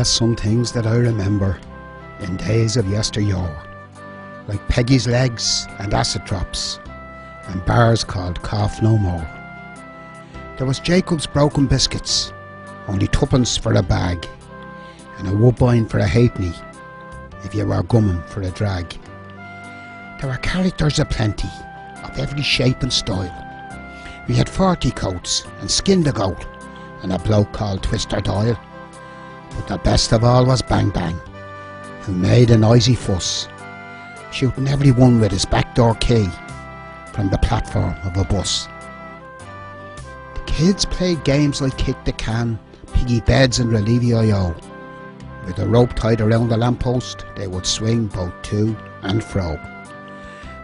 Some things that I remember in days of yesteryear, like Peggy's legs and acid drops, and bars called Cough No More. There was Jacob's broken biscuits, only twopence for a bag, and a woodbine for a halfpenny if you were gumming for a drag. There were characters aplenty, of every shape and style. We had 40 coats and Skin the Goat, and a bloke called Twister Doyle. But the best of all was Bang Bang, who made a noisy fuss, shooting everyone with his backdoor key from the platform of a bus. The kids played games like Kick the Can, Piggy Beds and Relievio. With a rope tied around the lamppost, they would swing both to and fro.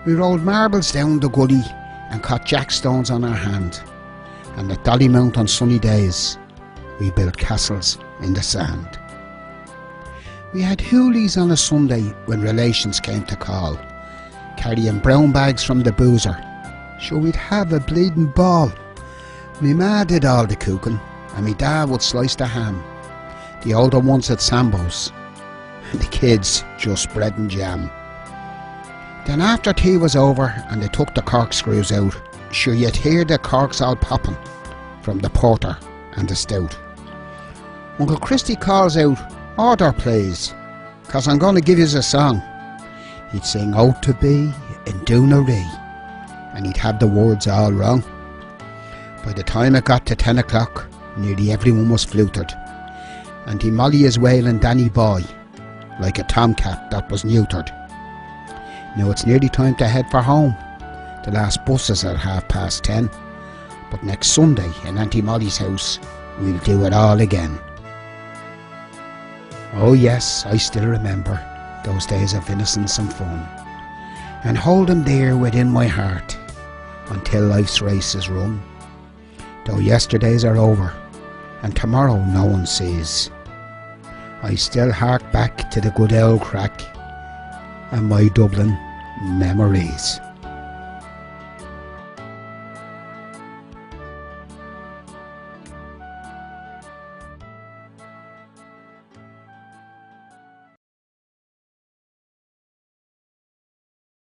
We rolled marbles down the gully and caught jackstones on our hand, and at Dollymount on sunny days we built castles in the sand. We had hoolies on a Sunday when relations came to call, carrying brown bags from the boozer. Sure, we'd have a bleeding ball. Me ma did all the cooking, and me dad would slice the ham. The older ones had Sambo's, and the kids just bread and jam. Then after tea was over and they took the corkscrews out, sure you'd hear the corks all popping from the porter and the stout. Uncle Christy calls out, "Order please, 'cause I'm going to give yous a song." He'd sing "Out to be in Doonaree," and he'd have the words all wrong. By the time it got to 10 o'clock, nearly everyone was flutered, and he Molly is wailing Danny Boy like a tomcat that was neutered. Now it's nearly time to head for home. The last bus is at 10:30, but next Sunday in Auntie Molly's house we'll do it all again. Oh yes, I still remember those days of innocence and fun, and hold them there within my heart until life's race is run. Though yesterdays are over and tomorrow no one sees, I still hark back to the good old crack and my Dublin memories.